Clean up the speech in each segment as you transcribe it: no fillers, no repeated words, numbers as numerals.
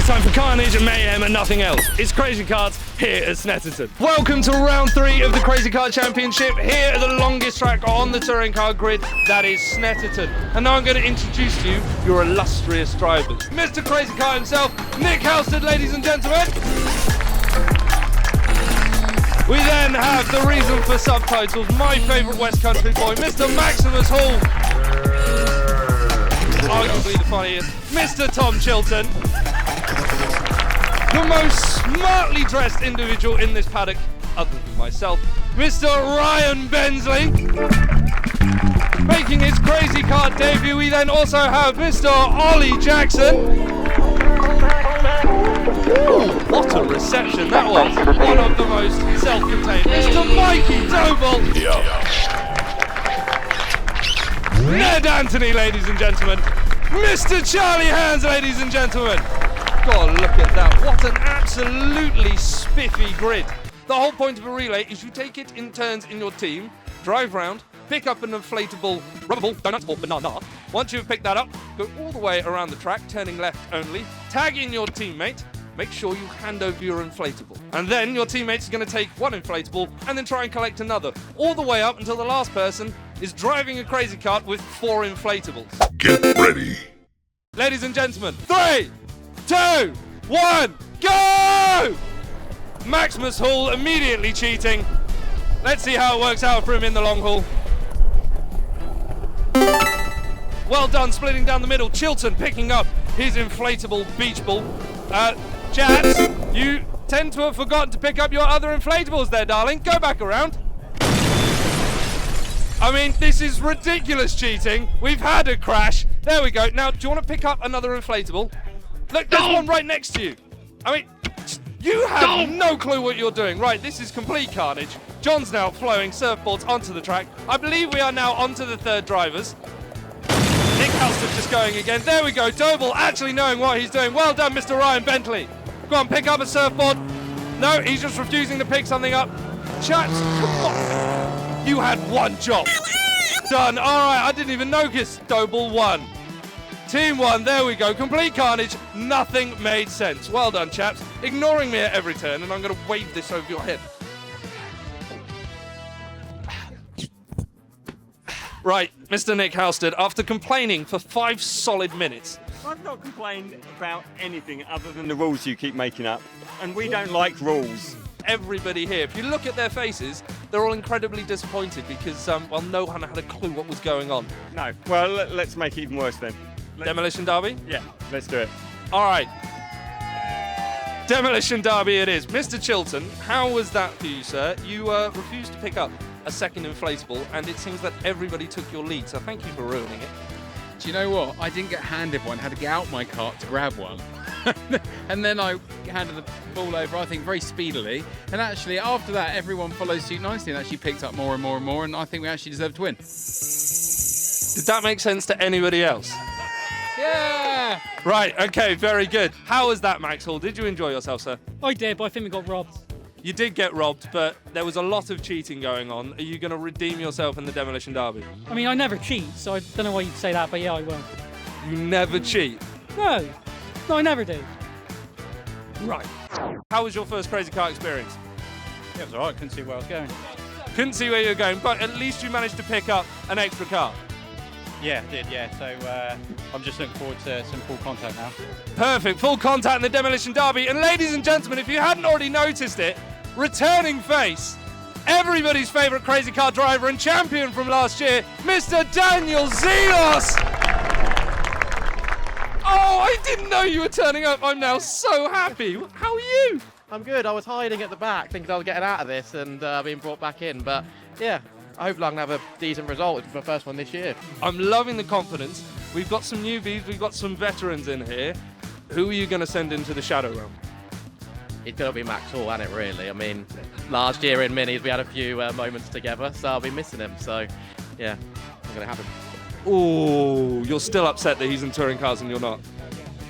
It's time for carnage and mayhem and nothing else. It's Crazy Karts here at Snetterton. Welcome to round 3 of the Crazy Kart Championship here at the longest track on the touring car grid, that is Snetterton. And now I'm going to introduce to you your illustrious drivers. Mr. Crazy Kart himself, Nick Halstead, ladies and gentlemen. We then have the reason for subtitles, my favourite West Country boy, Mr. Maximus Hall. Arguably the funniest, Mr. Tom Chilton. The most smartly dressed individual in this paddock, other than myself, Mr. Ryan Bensley. Making his Crazy Kart debut, we then also have Mr. Ollie Jackson. Ooh, what a reception that was. One of the most self-contained. Mr. Mikey Doble. Ned Anthony, ladies and gentlemen. Mr. Charlie Hands, ladies and gentlemen. God, look at that. What an absolutely spiffy grid. The whole point of a relay is you take it in turns in your team, drive round, pick up an inflatable rubber ball, donut, or banana. Once you've picked that up, go all the way around the track, turning left only, tag in your teammate, make sure you hand over your inflatable. And then your teammate's going to take one inflatable and then try and collect another, all the way up until the last person is driving a Crazy Kart with 4 inflatables. Get ready. Ladies and gentlemen, 3, 2, 1, go! Maximus Hall immediately cheating. Let's see how it works out for him in the long haul. Well done, splitting down the middle. Chilton picking up his inflatable beach ball. Jats, you tend to have forgotten to pick up your other inflatables there, darling. Go back around. I mean, this is ridiculous cheating. We've had a crash. There we go. Now, do you want to pick up another inflatable? Look, there's one right next to you. I mean, you have no clue what you're doing. Right, this is complete carnage. John's now flowing surfboards onto the track. I believe we are now onto the 3rd drivers. Nick Halstead just going again. There we go. Doble actually knowing what he's doing. Well done, Mr. Ryan Bentley. Go on, pick up a surfboard. No, he's just refusing to pick something up. Chaps, come on. You had one job. Done. All right, I didn't even notice. Doble won. Team 1, there we go. Complete carnage. Nothing made sense. Well done, chaps. Ignoring me at every turn, and I'm going to wave this over your head. Right, Mr. Nick Halstead, after complaining for 5 solid minutes. I've not complained about anything other than the rules you keep making up, and we don't like rules. Everybody here, if you look at their faces, they're all incredibly disappointed because, well, no one had a clue what was going on. No. Well, let's make it even worse then. Demolition Derby? Yeah, let's do it. All right. Demolition Derby it is. Mr. Chilton, how was that for you, sir? You refused to pick up a second inflatable, and it seems that everybody took your lead, so thank you for ruining it. Do you know what? I didn't get handed one, had to get out my cart to grab one. And then I handed the ball over, I think, very speedily. And actually, after that, everyone followed suit nicely and actually picked up more and more and more, and I think we actually deserved to win. Did that make sense to anybody else? Yeah! Right, okay, very good. How was that, Max Hall? Did you enjoy yourself, sir? I did, but I think we got robbed. You did get robbed, but there was a lot of cheating going on. Are you going to redeem yourself in the Demolition Derby? I mean, I never cheat, so I don't know why you'd say that, but yeah, I will. You never cheat? No, I never do. Right. How was your first Crazy Kart experience? Yeah, it was alright, couldn't see where I was going. Couldn't see where you were going, but at least you managed to pick up an extra car. Yeah, I did, yeah. So I'm just looking forward to some full contact now. Perfect, full contact in the Demolition Derby. And ladies and gentlemen, if you hadn't already noticed it, returning face, everybody's favourite Crazy Kart driver and champion from last year, Mr. Daniel Zelos. Oh, I didn't know you were turning up. I'm now so happy. How are you? I'm good. I was hiding at the back thinking I was getting out of this and being brought back in. But yeah, I hope I can have a decent result. It's my first one this year. I'm loving the confidence. We've got some newbies, we've got some veterans in here. Who are you going to send into the shadow realm? It's going to be Max Hall, isn't it, really? I mean, last year in Minis we had a few moments together, so I'll be missing him. So yeah, I'm going to have him. Oh, you're still upset that he's in touring cars and you're not?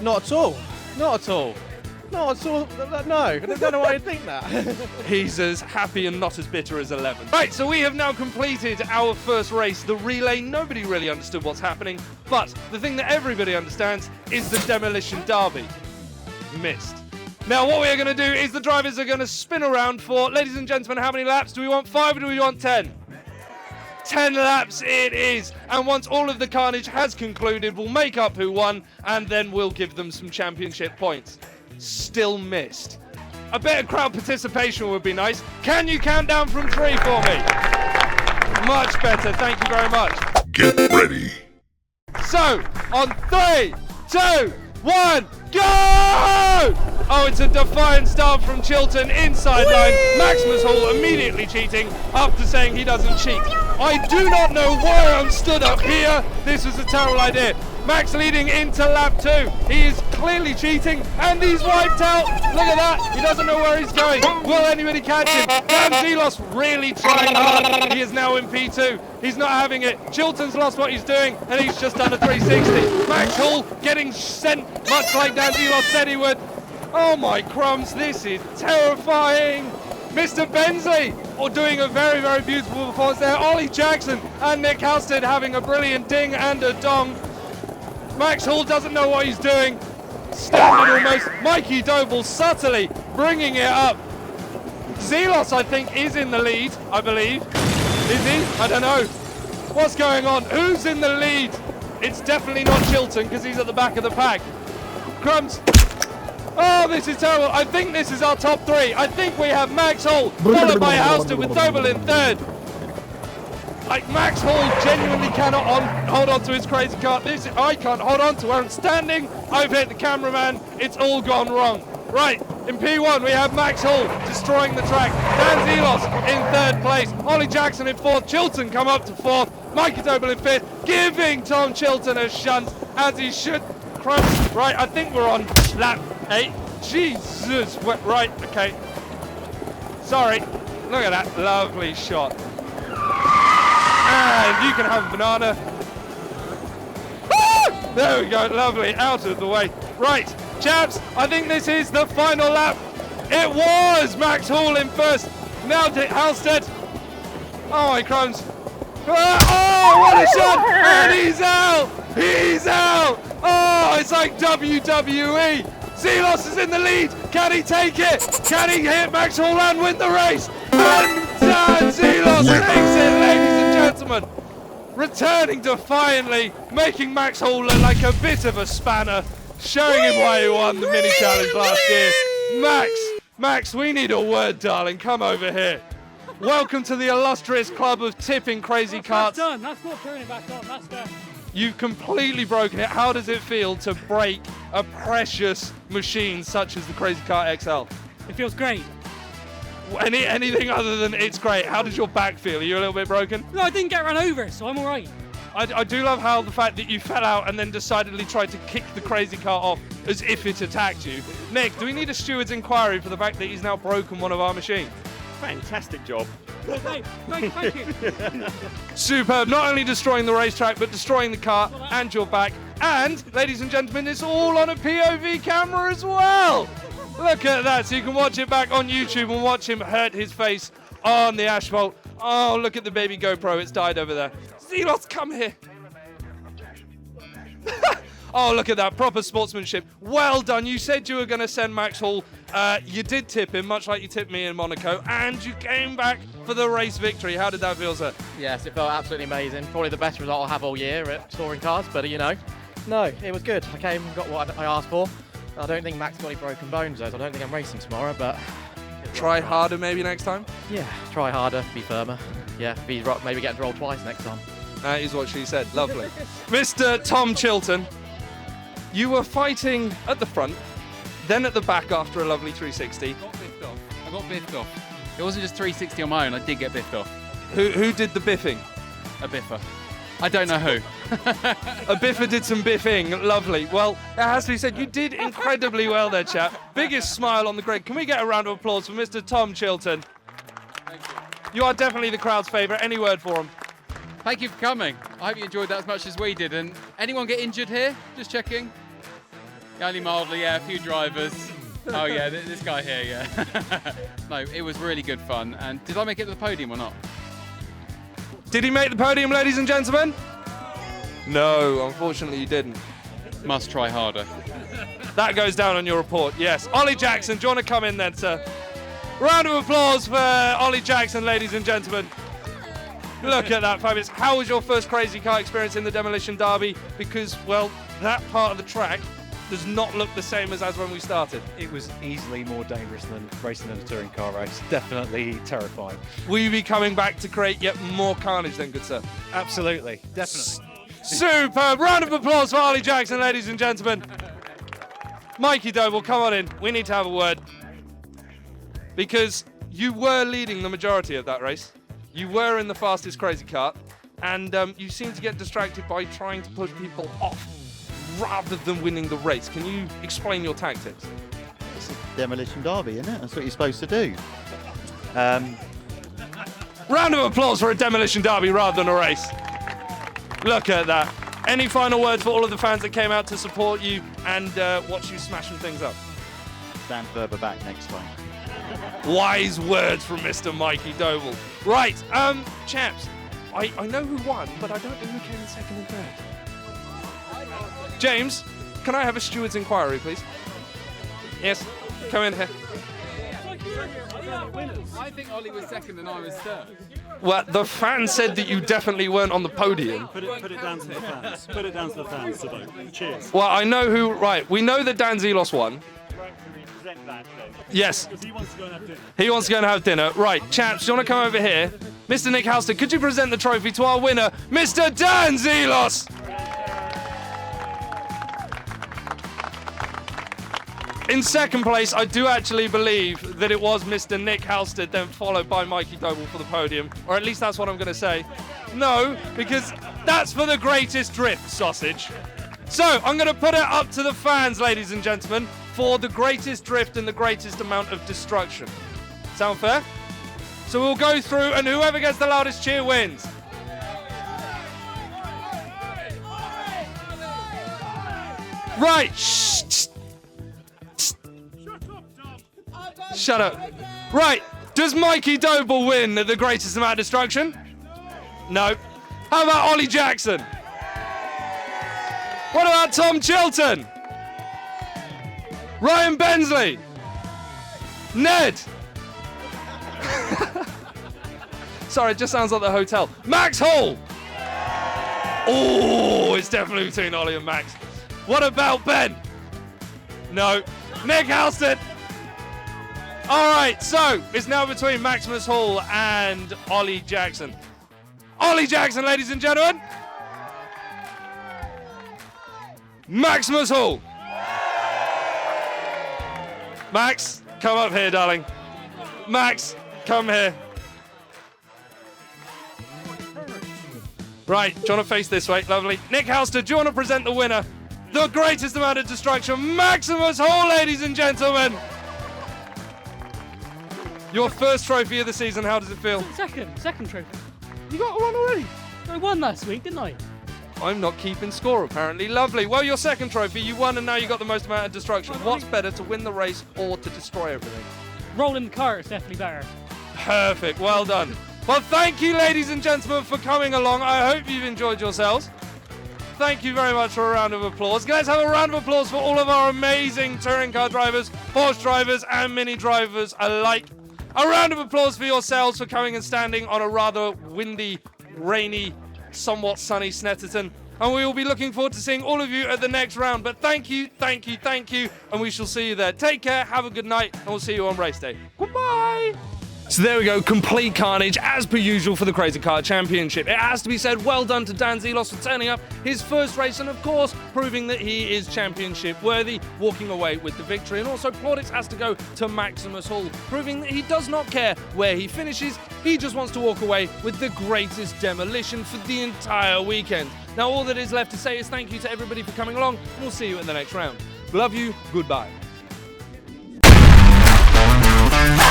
Not at all. Not at all. Not at all. No, I don't know why you'd think that. He's as happy and not as bitter as 11. Right, so we have now completed our first race, the relay. Nobody really understood what's happening, but the thing that everybody understands is the Demolition Derby. missed. Now what we are going to do is the drivers are going to spin around for, ladies and gentlemen, how many laps? Do we want 5 or do we want 10? 10 laps it is, and once all of the carnage has concluded, we'll make up who won, and then we'll give them some championship points. Still missed. A bit of crowd participation would be nice. Can you count down from 3 for me? Much better, thank you very much. Get ready. So, on 3, 2, 1, go! Oh, it's a defiant start from Chilton inside line. Maximus Hall immediately cheating after saying he doesn't cheat. I do not know why I'm stood up here. This was a terrible idea. Max leading into lap 2. He is clearly cheating and he's wiped out. Look at that. He doesn't know where he's going. Will anybody catch him? Dan Zelos really trying hard. He is now in P2. He's not having it. Chilton's lost what he's doing and he's just done a 360. Max Hall getting sent much like Dan Zelos said he would. Oh my crumbs, this is terrifying. Mr. Bensley doing a very, very beautiful performance there. Ollie Jackson and Nick Halstead having a brilliant ding and a dong. Max Hall doesn't know what he's doing. Standard almost. Mikey Doble subtly bringing it up. Zelos, I think, is in the lead, I believe. Is he? I don't know. What's going on? Who's in the lead? It's definitely not Chilton because he's at the back of the pack. Crumbs. Oh, this is terrible. I think this is our top 3. I think we have Max Hall, followed by Halstead with Doble in 3rd. Like, Max Hall genuinely cannot hold on to his crazy car. I can't hold on to where I'm standing. I've hit the cameraman. It's all gone wrong. Right, in P1 we have Max Hall destroying the track. Dan Zelos in 3rd place. Ollie Jackson in 4th. Chilton come up to 4th. Mikey Doble in 5th. Giving Tom Chilton a shunt as he should. Crumbs. Right, I think we're on lap 8. Jesus. Right, okay. Sorry. Look at that lovely shot. And you can have a banana. Ah! There we go, lovely, out of the way. Right, chaps, I think this is the final lap. It was Max Hall in 1st. Now Halstead. Oh my crumbs. Oh, what a shot! And he's out! He's out! Oh, it's like WWE. Zelos is in the lead. Can he take it? Can he hit Max Hall and win the race? And Dan Zelos takes it, ladies and gentlemen. Returning defiantly, making Max Hall look like a bit of a spanner, showing him why he won the mini challenge last year. Max, we need a word, darling. Come over here. Welcome to the illustrious club of tipping crazy carts. That's done. That's not turning back on. That's done. You've completely broken it. How does it feel to break a precious machine such as the Crazy Kart XL? It feels great. Anything other than it's great. How does your back feel? Are you a little bit broken? No, I didn't get run over, so I'm all right. I do love how the fact that you fell out and then decidedly tried to kick the Crazy Kart off as if it attacked you. Nick, do we need a steward's inquiry for the fact that he's now broken one of our machines? Fantastic job. Thank you. Superb. Not only destroying the racetrack, but destroying the car and your back. And, ladies and gentlemen, it's all on a POV camera as well. Look at that. So you can watch it back on YouTube and watch him hurt his face on the asphalt. Oh, look at the baby GoPro. It's died over there. Zelos, come here. Oh, look at that. Proper sportsmanship. Well done. You said you were going to send Max Hall. You did tip him, much like you tipped me in Monaco, and you came back for the race victory. How did that feel, sir? Yes, it felt absolutely amazing. Probably the best result I'll have all year at touring cars, but you know, no, it was good. I came and got what I asked for. I don't think Max got any broken bones, though, so I don't think I'm racing tomorrow, but... Try harder maybe next time? Yeah, try harder, be firmer. Yeah, maybe get to roll twice next time. That is what she said. Lovely. Mr. Tom Chilton, you were fighting at the front, then at the back after a lovely 360. I got biffed off. It wasn't just 360 on my own, I did get biffed off. Who did the biffing? A biffer. I don't know who. A biffer did some biffing. Lovely. Well, it has to be said, you did incredibly well there, chap. Biggest smile on the grid. Can we get a round of applause for Mr. Tom Chilton? Thank you. You are definitely the crowd's favourite. Any word for him? Thank you for coming. I hope you enjoyed that as much as we did. And anyone get injured here? Just checking. Yeah, only mildly, yeah, a few drivers. Oh yeah, this guy here, yeah. No, it was really good fun. And did I make it to the podium or not? Did he make the podium, ladies and gentlemen? No, unfortunately you didn't. Must try harder. That goes down on your report, yes. Ollie Jackson, do you want to come in then, sir? Round of applause for Ollie Jackson, ladies and gentlemen. Look at that, fabulous. How was your first crazy car experience in the Demolition Derby? Because, well, that part of the track does not look the same as when we started. It was easily more dangerous than racing in a touring car race. Definitely terrifying. Will you be coming back to create yet more carnage then, good sir? Absolutely, definitely. Superb. Round of applause for Ollie Jackson, ladies and gentlemen. Mikey Doble, come on in. We need to have a word. Because you were leading the majority of that race. You were in the fastest crazy kart. And you seem to get distracted by trying to push people off rather than winning the race. Can you explain your tactics? It's a Demolition Derby, isn't it? That's what you're supposed to do. Round of applause for a Demolition Derby rather than a race. Look at that. Any final words for all of the fans that came out to support you and watch you smashing things up? Stand further back next time. Wise words from Mr. Mikey Doble. Right, chaps, I know who won, but I don't know who came in second and third. James, can I have a steward's inquiry, please? Yes, come in here. I think Ollie was second and I was third. Well, the fan said that you definitely weren't on the podium. Put it down to the fans. Put it down to the fans to vote. Cheers. Well, I know who. Right, we know that Dan Zelos won. Present that then. Yes, Because he wants to go and have dinner. he wants to go and have dinner. Right, chaps, do you want to come over here? Mr. Nick Halston, could you present the trophy to our winner, Mr. Dan Zelos? In second place, I do actually believe that it was Mr. Nick Halstead, then followed by Mikey Doble for the podium. Or at least that's what I'm going to say. No, because that's for the greatest drift, sausage. So, I'm going to put it up to the fans, ladies and gentlemen, for the greatest drift and the greatest amount of destruction. Sound fair? So we'll go through, and whoever gets the loudest cheer wins. Right, shh. Shut up. Right, does Mikey Doble win the greatest amount of destruction? No. How about Ollie Jackson? What about Tom Chilton? Ryan Bensley? Ned? Sorry, it just sounds like the hotel. Max Hall? Oh, it's definitely between Ollie and Max. What about Ben? No. Nick Halstead? All right, so it's now between Maximus Hall and Ollie Jackson. Ollie Jackson, ladies and gentlemen. Maximus Hall. Max, come up here, darling. Max, come here. Right, do you want to face this way? Lovely. Nick Halster, do you want to present the winner? The greatest amount of destruction, Maximus Hall, ladies and gentlemen. Your first trophy of the season, how does it feel? Second trophy. You got one already? I won last week, didn't I? I'm not keeping score, apparently. Lovely. Well, your second trophy, you won, and now you got the most amount of destruction. What's better, to win the race or to destroy everything? Rolling the car is definitely better. Perfect. Well done. Well, thank you, ladies and gentlemen, for coming along. I hope you've enjoyed yourselves. Thank you very much for a round of applause. Let's have a round of applause for all of our amazing touring car drivers, Porsche drivers, and Mini drivers alike. A round of applause for yourselves for coming and standing on a rather windy, rainy, somewhat sunny Snetterton. And we will be looking forward to seeing all of you at the next round. But thank you, and we shall see you there. Take care, have a good night, and we'll see you on race day. Goodbye! So there we go, complete carnage as per usual for the Crazy Kart Championship. It has to be said, well done to Dan Zelos for turning up his first race and of course proving that he is championship worthy, walking away with the victory. And also plaudits has to go to Maximus Hall, proving that he does not care where he finishes, he just wants to walk away with the greatest demolition for the entire weekend. Now all that is left to say is thank you to everybody for coming along, and we'll see you in the next round. Love you, goodbye. We'll be right back.